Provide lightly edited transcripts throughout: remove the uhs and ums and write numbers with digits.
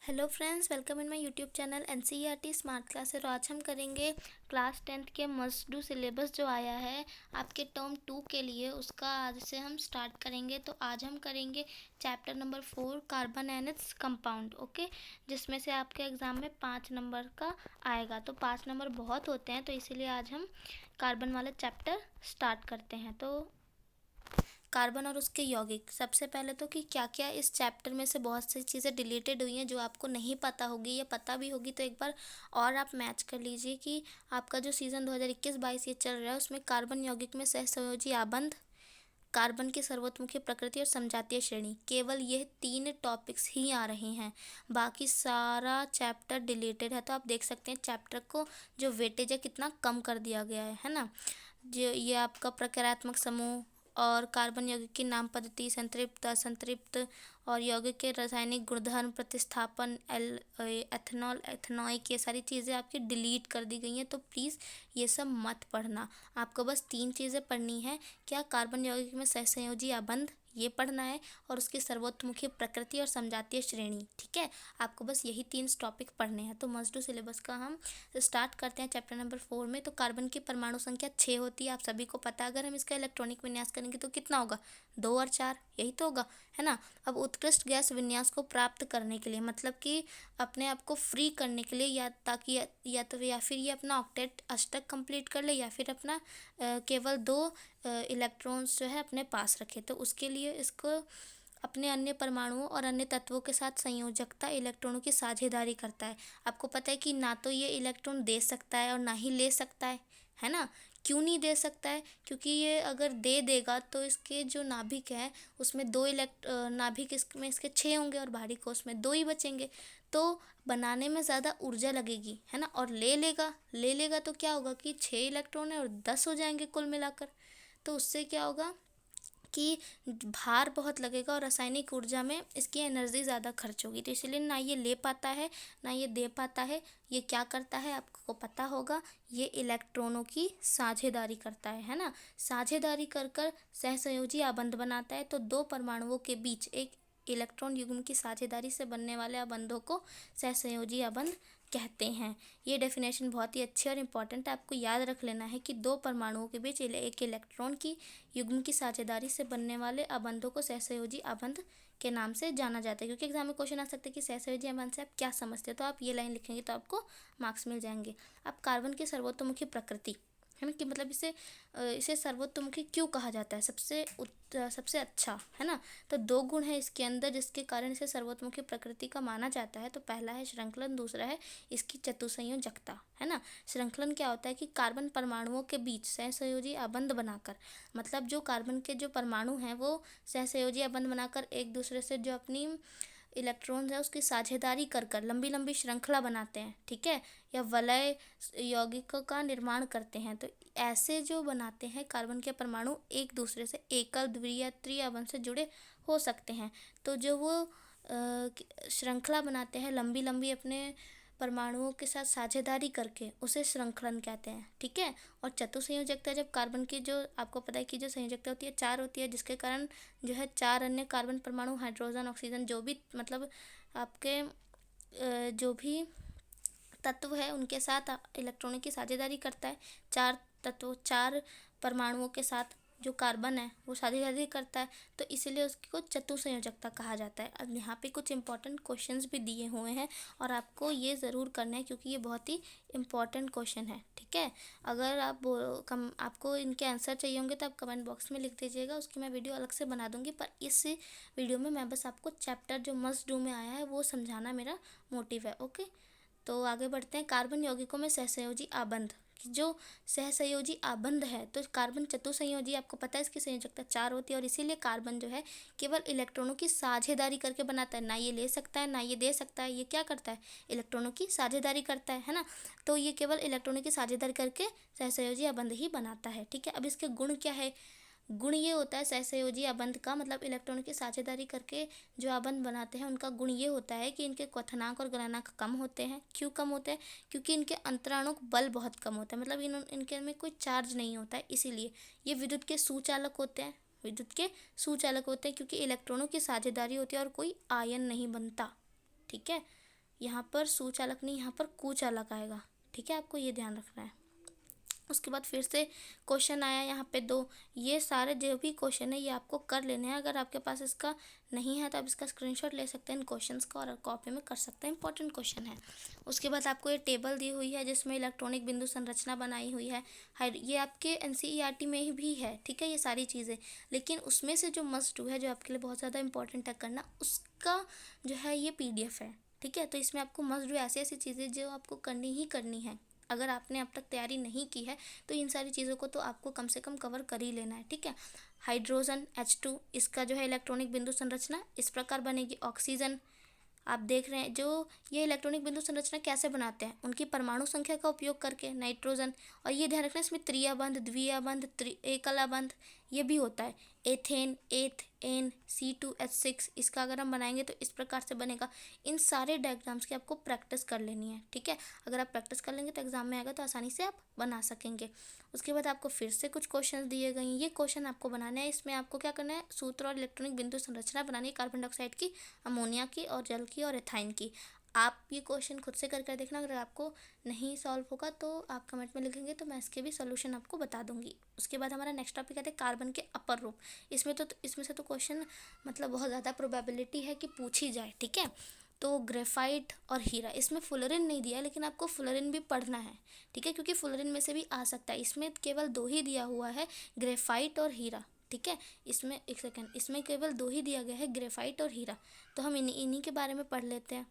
Hello friends, welcome in my YouTube channel NCERT smart classes. और आज हम करेंगे क्लास 10th के मस्ट डू सिलेबस जो आया है आपके टर्म 2 के लिए, उसका आज से हम स्टार्ट करेंगे। तो आज हम करेंगे chapter number 4 carbon and its compound, okay, जिसमें से आपके एग्ज़ाम में 5 नंबर का आएगा। तो 5 नंबर बहुत होते हैं, तो इसीलिए आज हम कार्बन वाला चैप्टर स्टार्ट करते हैं। तो कार्बन और उसके यौगिक, सबसे पहले तो कि क्या क्या इस चैप्टर में से बहुत सी चीज़ें डिलीटेड हुई हैं जो आपको नहीं पता होगी, या पता भी होगी तो एक बार और आप मैच कर लीजिए कि आपका जो सीज़न 2021-22 ये चल रहा है उसमें कार्बन यौगिक में सहसंयोजी आबंध, कार्बन की सर्वोत्मुखी प्रकृति और समजातीय श्रेणी, केवल ये 3 टॉपिक्स ही आ रहे हैं। बाकी सारा चैप्टर डिलीटेड है। तो आप देख सकते हैं चैप्टर को जो वेटेज है कितना कम कर दिया गया है ना। जो ये आपका प्रक्रियात्मक समूह और कार्बन यौगिक की नाम पद्धति, संतृप्त, असंतृप्त और यौगिक के रासायनिक गुणधर्म, प्रतिस्थापन, एथनॉल, एथनॉइक, ये सारी चीज़ें आपकी डिलीट कर दी गई हैं। तो प्लीज़ ये सब मत पढ़ना। आपको बस 3 चीज़ें पढ़नी है। क्या? कार्बन यौगिक में सहसंयोजी आबंध, ये पढ़ना है, और उसकी सर्वोत्मुखी प्रकृति और समजातीय श्रेणी। ठीक है, आपको बस यही 3 टॉपिक पढ़ने हैं। तो मस्ट डू सिलेबस का हम स्टार्ट करते हैं चैप्टर नंबर 4 में। तो कार्बन की परमाणु संख्या 6 होती है, आप सभी को पता है। अगर हम इसका इलेक्ट्रॉनिक विन्यास करेंगे तो कितना होगा? 2 और 4, यही तो होगा, है ना। अब उत्कृष्ट गैस विन्यास को प्राप्त करने के लिए, मतलब कि अपने आप को फ्री करने के लिए, या ताकि या फिर ये अपना ऑक्टेट अष्टक कंप्लीट कर ले, या फिर अपना केवल 2 इलेक्ट्रॉन्स जो है अपने पास रखे। तो उसके लिए इसको अपने अन्य परमाणुओं और अन्य तत्वों के साथ संयोजकता इलेक्ट्रॉनों की साझेदारी करता है। आपको पता है कि ना तो ये इलेक्ट्रॉन दे सकता है और ना ही ले सकता है ना। क्यों नहीं दे सकता है? क्योंकि ये अगर दे देगा तो इसके जो नाभिक है उसमें 2 नाभिक इसमें इसके 6 होंगे और बाहरी कोश में 2 ही बचेंगे। तो बनाने में ज़्यादा ऊर्जा लगेगी, है ना। और ले लेगा तो क्या होगा कि 6 इलेक्ट्रॉन है और 10 हो जाएंगे कुल मिलाकर। तो उससे क्या होगा कि भार बहुत लगेगा और रासायनिक ऊर्जा में इसकी एनर्जी ज़्यादा खर्च होगी। तो इसलिए ना ये ले पाता है ना ये दे पाता है। ये क्या करता है आपको पता होगा, ये इलेक्ट्रॉनों की साझेदारी करता है ना। साझेदारी कर कर सहसंयोजी आबंध बनाता है। तो 2 परमाणुओं के बीच एक इलेक्ट्रॉन युग्म की साझेदारी से बनने वाले आबंधों को सहसंयोजी आबंध कहते हैं। ये डेफिनेशन बहुत ही अच्छी और इम्पॉर्टेंट है, आपको याद रख लेना है कि 2 परमाणुओं के बीच एक इलेक्ट्रॉन की युग्म की साझेदारी से बनने वाले आबंधों को सहसंयोजी आबंध के नाम से जाना जाता है। क्योंकि एग्जाम में क्वेश्चन आ सकता है कि सहसंयोजी आबंध से आप क्या समझते हो, तो आप ये लाइन लिखेंगे तो आपको मार्क्स मिल जाएंगे। अब कार्बन की सर्वोत्तमुखी प्रकृति, है ना, कि मतलब इसे सर्वोत्तमुखी क्यों कहा जाता है, सबसे अच्छा, है ना। तो 2 गुण है इसके अंदर जिसके कारण इसे सर्वोत्तमुखी प्रकृति का माना जाता है। तो पहला है श्रृंखलन, दूसरा है इसकी चतुसंयोजकता, है ना। श्रृंखलन क्या होता है कि कार्बन परमाणुओं के बीच सहसंयोजी आबंध बनाकर, मतलब जो कार्बन के जो परमाणु हैं वो सहसंयोजी आबंध बनाकर एक दूसरे से जो अपनी इलेक्ट्रॉन्स है उसकी साझेदारी कर कर लंबी लंबी श्रृंखला बनाते हैं, ठीक है, या वलय यौगिकों का निर्माण करते हैं। तो ऐसे जो बनाते हैं कार्बन के परमाणु एक दूसरे से एकल, द्वितीय या त्रिय आबंध से जुड़े हो सकते हैं। तो जो वो श्रृंखला बनाते हैं लंबी लंबी अपने परमाणुओं के साथ साझेदारी करके, उसे श्रृंखलन कहते हैं, ठीक है। और चतुसंयोजकता, जब कार्बन की जो आपको पता है कि जो संयोजकता होती है 4 होती है, जिसके कारण जो है 4 अन्य कार्बन परमाणु, हाइड्रोजन, ऑक्सीजन, जो भी मतलब आपके जो भी तत्व है उनके साथ इलेक्ट्रॉनों की साझेदारी करता है। 4 तत्व, 4 परमाणुओं के साथ जो कार्बन है वो साझेदारी करता है। तो इसीलिए उसको चतुसंयोजकता कहा जाता है। अब यहाँ पे कुछ इंपॉर्टेंट क्वेश्चंस भी दिए हुए हैं और आपको ये ज़रूर करना है क्योंकि ये बहुत ही इंपॉर्टेंट क्वेश्चन है, ठीक है। अगर आपको इनके आंसर चाहिए होंगे तो आप कमेंट बॉक्स में लिख दीजिएगा, उसकी मैं वीडियो अलग से बना दूंगी। पर इस वीडियो में मैं बस आपको चैप्टर जो मस्ट डू में आया है वो समझाना मेरा मोटिव है, ओके। तो आगे बढ़ते हैं। कार्बन यौगिकों में सहसंयोजी आबंध, जो सहसंयोजी आबंध है, तो कार्बन चतुसंयोजी, आपको पता है इसकी संयोजकता 4 होती है और इसीलिए कार्बन जो है केवल इलेक्ट्रॉनों की साझेदारी करके बनाता है। ना ये ले सकता है ना ये दे सकता है, ये क्या करता है? इलेक्ट्रॉनों की साझेदारी करता है ना। तो ये केवल इलेक्ट्रॉनों की साझेदारी करके सहसंयोजी आबंध ही बनाता है, ठीक है। अब इसके गुण क्या है? गुण ये होता है सहसंयोजी आबंध का, मतलब इलेक्ट्रॉनों की साझेदारी करके जो आबंध बनाते हैं उनका गुण ये होता है कि इनके क्वथनांक और गलनांक कम होते हैं। क्यों कम होते हैं? क्योंकि इनके अंतराणुक बल बहुत कम होता है, मतलब इनके में कोई चार्ज नहीं होता है, इसीलिए ये विद्युत के सुचालक होते हैं। क्योंकि इलेक्ट्रॉनों की साझेदारी होती है और कोई आयन नहीं बनता, ठीक है। यहाँ पर सुचालक नहीं, यहाँ पर कुचालक आएगा। ठीक है, आपको ये ध्यान रखना है। उसके बाद फिर से क्वेश्चन आया यहाँ पे 2। ये सारे जो भी क्वेश्चन है ये आपको कर लेने हैं। अगर आपके पास इसका नहीं है तो आप इसका स्क्रीनशॉट ले सकते हैं इन क्वेश्चंस का और कॉपी में कर सकते हैं, इंपॉर्टेंट क्वेश्चन है। उसके बाद आपको ये टेबल दी हुई है जिसमें इलेक्ट्रॉनिक बिंदु संरचना बनाई हुई है। ये आपके एनसीईआरटी में ही भी है। ठीक है, ये सारी चीज़ें, लेकिन उसमें से जो मस्ट डू है, जो आपके लिए बहुत ज़्यादा इंपॉर्टेंट है करना, उसका जो है ये PDF है। ठीक है, तो इसमें आपको मस्ट डू ऐसी ऐसी चीज़ें जो आपको करनी ही करनी है। अगर आपने अब तक तैयारी नहीं की है तो इन सारी चीज़ों को तो आपको कम से कम कवर कर ही लेना है। ठीक है, हाइड्रोजन H2, इसका जो है इलेक्ट्रॉनिक बिंदु संरचना इस प्रकार बनेगी। ऑक्सीजन, आप देख रहे हैं जो ये इलेक्ट्रॉनिक बिंदु संरचना कैसे बनाते हैं, उनकी परमाणु संख्या का उपयोग करके। नाइट्रोजन, और ये ध्यान रखना इसमें त्रियाबंध, द्वियाबंध, एकलाबंध ये भी होता है। एथेन, एन C2H6, इसका अगर हम बनाएंगे तो इस प्रकार से बनेगा। इन सारे डायग्राम्स की आपको प्रैक्टिस कर लेनी है। ठीक है, अगर आप प्रैक्टिस कर लेंगे तो एग्जाम में आएगा तो आसानी से आप बना सकेंगे। उसके बाद आपको फिर से कुछ क्वेश्चन दिए गए हैं, ये क्वेश्चन आपको बनाना है। इसमें आपको क्या करना है, सूत्र और इलेक्ट्रॉनिक बिंदु संरचना बनानी है कार्बन डाइऑक्साइड की, अमोनिया की और जल की और एथाइन की। आप ये क्वेश्चन खुद से करके देखना। अगर आपको नहीं सॉल्व होगा तो आप कमेंट में लिखेंगे तो मैं इसके भी सोल्यूशन आपको बता दूंगी। उसके बाद हमारा नेक्स्ट टॉपिक आता है कार्बन के अपर रूप। इसमें से तो क्वेश्चन मतलब बहुत ज़्यादा प्रोबेबिलिटी है कि पूछ ही जाए। ठीक है, तो ग्रेफाइट और हीरा, इसमें फुलरिन नहीं दिया है लेकिन आपको फुलरिन भी पढ़ना है। ठीक है, क्योंकि फुलरिन में से भी आ सकता है। इसमें केवल 2 ही दिया हुआ है, ग्रेफाइट और हीरा। ठीक है, इसमें एक सेकेंड, इसमें केवल 2 ही दिया गया है, ग्रेफाइट और हीरा। तो हम इन्हीं के बारे में पढ़ लेते हैं।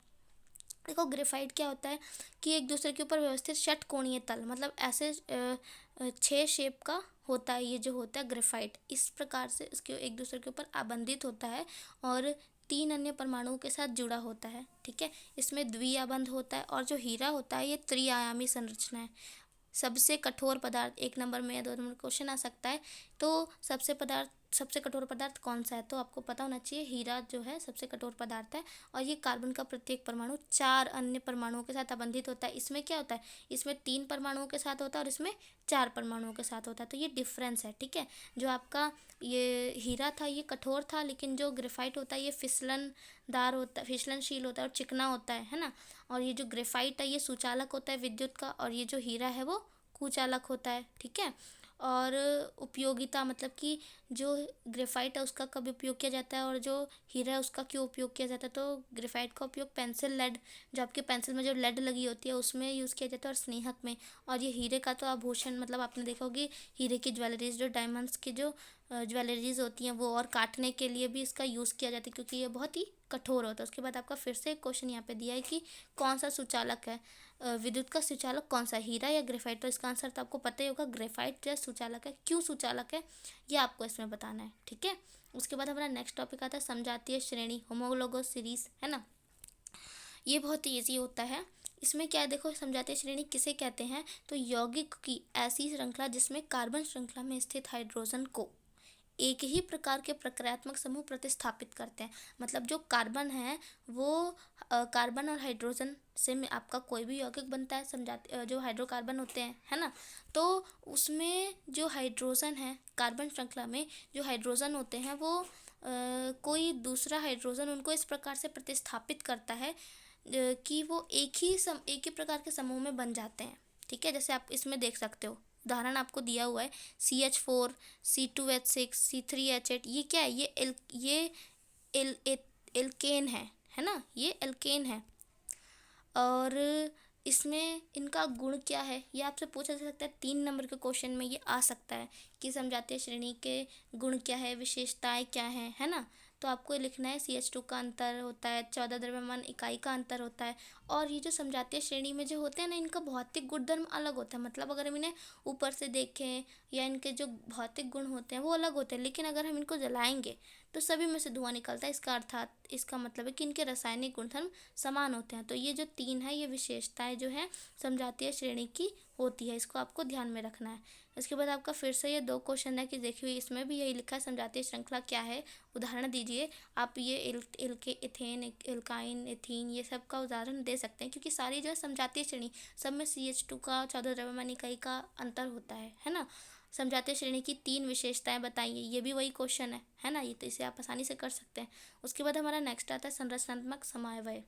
देखो, ग्रेफाइट क्या होता है कि एक दूसरे के ऊपर व्यवस्थित षटकोणीय तल, मतलब ऐसे 6 शेप का होता है। ये जो होता है ग्रेफाइट, इस प्रकार से इसके एक दूसरे के ऊपर आबंधित होता है और 3 अन्य परमाणुओं के साथ जुड़ा होता है। ठीक है, इसमें द्विआबंध होता है। और जो हीरा होता है ये त्रिआयामी संरचना है। सबसे कठोर पदार्थ, 1 नंबर में या 2 नंबर क्वेश्चन आ सकता है। तो सबसे कठोर पदार्थ कौन सा है, तो आपको पता होना चाहिए हीरा जो है सबसे कठोर पदार्थ है। और ये कार्बन का प्रत्येक परमाणु 4 अन्य परमाणुओं के साथ आबंधित होता है। इसमें क्या होता है, इसमें 3 परमाणुओं के साथ होता है और इसमें 4 परमाणुओं के साथ होता है। तो ये डिफरेंस है। ठीक है, जो आपका ये हीरा था ये कठोर था, लेकिन जो ग्रेफाइट होता है ये फिसलनदार होता है, फिसलनशील होता है और चिकना होता है ना। और ये जो ग्रेफाइट है ये सुचालक होता है विद्युत का, और ये जो हीरा है वो कुचालक होता है। ठीक है, और उपयोगिता, मतलब कि जो ग्रेफाइट है उसका कब उपयोग किया जाता है और जो हीरा है उसका क्यों उपयोग किया जाता है। तो ग्रेफाइट का उपयोग पेंसिल लेड, जो आपके पेंसिल में जो लेड लगी होती है उसमें यूज़ किया जाता है, और स्नेहक में। और ये हीरे का तो आभूषण, मतलब आपने देखा होगी हीरे की ज्वेलरीज, जो डायमंड्स की जो ज्वेलरीज होती हैं वो, और काटने के लिए भी इसका यूज़ किया जाता है क्योंकि ये बहुत ही कठोर होता है। उसके बाद आपका फिर से एक क्वेश्चन यहाँ पे दिया है कि कौन सा सुचालक है, विद्युत का सुचालक कौन सा, हीरा या ग्रेफाइट। तो इसका आंसर तो आपको पता ही होगा, ग्रेफाइट या सुचालक है। क्यों सुचालक है ये आपको इसमें बताना है। ठीक है, उसके बाद हमारा नेक्स्ट टॉपिक आता है समजातीय श्रेणी, होमोलोगस सीरीज, है ना। ये बहुत ही ईजी होता है। इसमें क्या है, देखो, समजातीय श्रेणी किसे कहते हैं, तो यौगिक की ऐसी श्रृंखला जिसमें कार्बन श्रृंखला में स्थित हाइड्रोजन को एक ही प्रकार के प्रक्रियात्मक समूह प्रतिस्थापित करते हैं। मतलब जो कार्बन है वो कार्बन और हाइड्रोजन से में आपका कोई भी यौगिक बनता है, समझाते जो हाइड्रोकार्बन होते हैं, है ना। तो उसमें जो हाइड्रोजन है, कार्बन श्रृंखला में जो हाइड्रोजन होते हैं वो कोई दूसरा हाइड्रोजन उनको इस प्रकार से प्रतिस्थापित करता है कि वो एक ही प्रकार के समूह में बन जाते हैं। ठीक है, जैसे आप इसमें देख सकते हो, उदाहरण आपको दिया हुआ है CH4, C2H6, C3H8। ये क्या है, ये एल्केन है ना, ये एल्केन है। और इसमें इनका गुण क्या है ये आपसे पूछा जा सकता है। 3 नंबर के क्वेश्चन में ये आ सकता है कि समजातीय श्रेणी के गुण क्या है, विशेषताएं क्या हैं, है ना। तो आपको ये लिखना है CH2 का अंतर होता है, 14 द्रव्यमान इकाई का अंतर होता है। और ये जो समजातीय श्रेणी में जो होते हैं ना, इनका भौतिक गुणधर्म अलग होता है। मतलब अगर हम इन्हें ऊपर से देखें या इनके जो भौतिक गुण होते हैं वो अलग होते हैं, लेकिन अगर हम इनको जलाएंगे तो सभी में से धुआं निकलता है। इसका मतलब है कि इनके रासायनिक गुणधर्म समान होते हैं। तो ये जो 3 है ये विशेषताएं जो है समजातीय श्रेणी की होती है, इसको आपको ध्यान में रखना है। इसके बाद आपका फिर से ये 2 क्वेश्चन है कि देखिए इसमें भी यही लिखा है, समजातीय श्रृंखला क्या है, उदाहरण दीजिए। आप ये एथेन, एल्काइन, एथीन ये सब का उदाहरण दे सकते हैं, क्योंकि सारी जो है समजातीय श्रेणी सब में CH2 का 14 द्रव्यमान इकाई का अंतर होता है ना। समजातीय श्रेणी की 3 विशेषताएं बताइए, ये भी वही क्वेश्चन है ना। ये तो इसे आप आसानी से कर सकते हैं। उसके बाद हमारा नेक्स्ट आता है संरचनात्मक समावयव।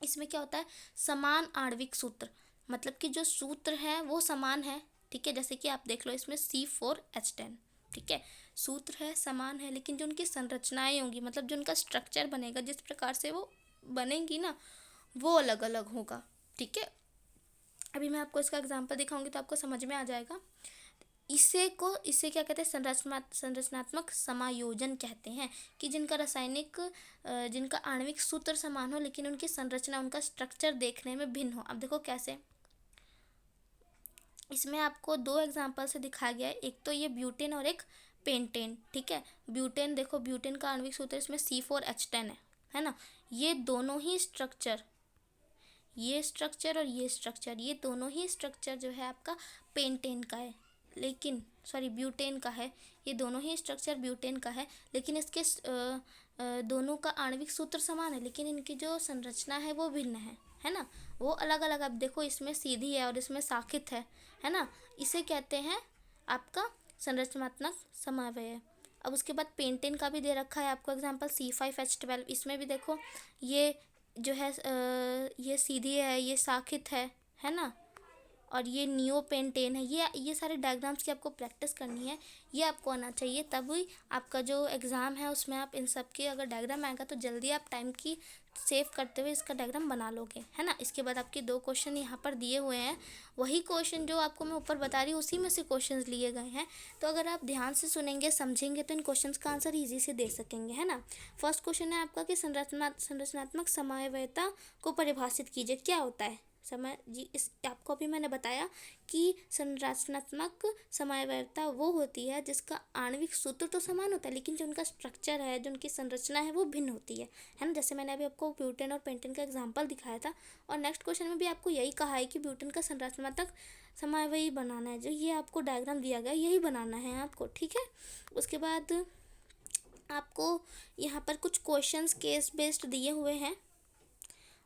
इसमें क्या होता है, समान आणविक सूत्र, मतलब कि जो सूत्र है वो समान है, ठीक है। जैसे कि आप देख लो इसमें C4H10, ठीक है, सूत्र है समान है, लेकिन जो उनकी संरचनाएं होंगी, मतलब जो उनका स्ट्रक्चर बनेगा, जिस प्रकार से वो बनेंगी ना, वो अलग अलग होगा, ठीक है। अभी मैं आपको इसका एग्जांपल दिखाऊंगी तो आपको समझ में आ जाएगा। इसे क्या कहते हैं, संरचनात्मक समायोजन कहते हैं, कि जिनका जिनका आणविक सूत्र समान हो लेकिन उनकी संरचना, उनका स्ट्रक्चर देखने में भिन्न हो। अब देखो कैसे, इसमें आपको दो एग्जांपल से दिखाया गया है, एक तो ये ब्यूटेन और एक पेंटेन, ठीक है। ब्यूटेन देखो, ब्यूटेन का आणविक सूत्र इसमें C4H10 है ना। ये दोनों ही स्ट्रक्चर, ये स्ट्रक्चर और ये स्ट्रक्चर, ये दोनों ही स्ट्रक्चर जो है आपका पेंटेन का है, लेकिन सॉरी ब्यूटेन का है। ये दोनों ही स्ट्रक्चर ब्यूटेन का है, लेकिन इसके दोनों का आणविक सूत्र समान है, लेकिन इनकी जो संरचना है वो भिन्न है ना, वो अलग अलग। अब देखो इसमें सीधी है और इसमें शाखित है ना। इसे कहते हैं आपका संरचनात्मक समन्वय। अब उसके बाद पेंटेन का भी दे रखा है आपको एग्जांपल C5H12। इसमें भी देखो ये जो है ये सीधी है, ये शाखित है ना, और ये नियोपेंटेन है। ये सारे डायग्राम्स की आपको प्रैक्टिस करनी है, ये आपको आना चाहिए, तभी आपका जो एग्ज़ाम है उसमें आप इन सब के अगर डायग्राम आएगा तो जल्दी आप टाइम की सेव करते हुए इसका डायग्राम बना लोगे, है ना। इसके बाद आपके दो क्वेश्चन यहाँ पर दिए हुए हैं, वही क्वेश्चन जो आपको मैं ऊपर बता रही हूँ उसी में से क्वेश्चंस लिए गए हैं। तो अगर आप ध्यान से सुनेंगे, समझेंगे, तो इन क्वेश्चंस का आंसर ईजी से दे सकेंगे, है ना। फर्स्ट क्वेश्चन है आपका कि संरचनात्मक समन्वयता को परिभाषित कीजिए, क्या होता है समय जी। इस आपको अभी मैंने बताया कि संरचनात्मक समन्वयता वो होती है जिसका आणविक सूत्र तो समान होता है, लेकिन जो उनका स्ट्रक्चर है, जो उनकी संरचना है, वो भिन्न होती है ना। जैसे मैंने अभी आपको ब्यूटेन और पेंटेन का एग्जांपल दिखाया था, और नेक्स्ट क्वेश्चन में भी आपको यही कहा है कि ब्यूटेन का संरचनात्मक समन्वय बनाना है, जो ये आपको डायग्राम दिया गया यही बनाना है आपको, ठीक है। उसके बाद आपको यहाँ पर कुछ क्वेश्चंस केस बेस्ड दिए हुए हैं,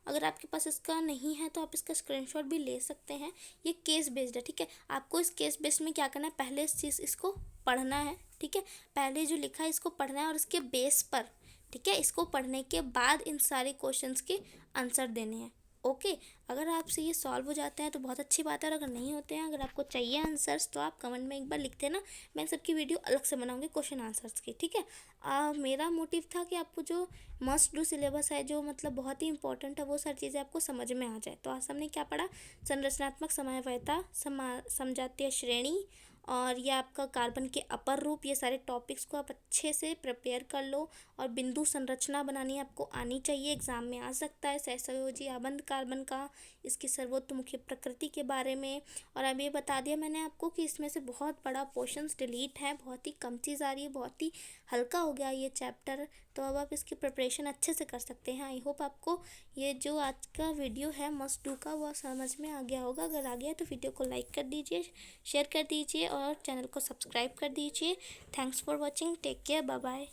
अगर आपके पास इसका नहीं है तो आप इसका स्क्रीनशॉट भी ले सकते हैं। ये केस बेस्ड है, ठीक है। आपको इस केस बेस्ड में क्या करना है, पहले इस चीज़ इसको पढ़ना है, ठीक है। पहले जो लिखा है इसको पढ़ना है और इसके बेस पर, ठीक है, इसको पढ़ने के बाद इन सारे क्वेश्चंस के आंसर देने हैं, ओके। अगर आपसे ये सॉल्व हो जाते हैं तो बहुत अच्छी बात है, और अगर नहीं होते हैं, अगर आपको चाहिए आंसर्स तो आप कमेंट में एक बार लिख देना, मैं सबकी वीडियो अलग से बनाऊंगी क्वेश्चन आंसर्स की, ठीक है। मेरा मोटिव था कि आपको जो मस्ट डू सिलेबस है, जो मतलब बहुत ही इंपॉर्टेंट है, वो सारी चीज़ें आपको समझ में आ जाए। तो आज हमने क्या पढ़ा, संरचनात्मक समन्वयता, समजातीय श्रेणी, और ये आपका कार्बन के अपर रूप, ये सारे टॉपिक्स को आप अच्छे से प्रिपेयर कर लो, और बिंदु संरचना बनानी आपको आनी चाहिए, एग्जाम में आ सकता है। सहसंयोजी आबंध कार्बन का, इसकी सर्वतोमुखी प्रकृति के बारे में। और अब ये बता दिया मैंने आपको कि इसमें से बहुत बड़ा पोर्शंस डिलीट है, बहुत ही कम चीज़ आ रही है, बहुत ही हल्का हो गया ये चैप्टर, तो अब आप इसकी प्रिपरेशन अच्छे से कर सकते हैं। आई होप आपको ये जो आज का वीडियो है मस्ट डू का, वो समझ में आ गया होगा। अगर आ गया तो वीडियो को लाइक कर दीजिए, शेयर कर दीजिए और चैनल को सब्सक्राइब कर दीजिए। Thanks for watching, take care, bye bye.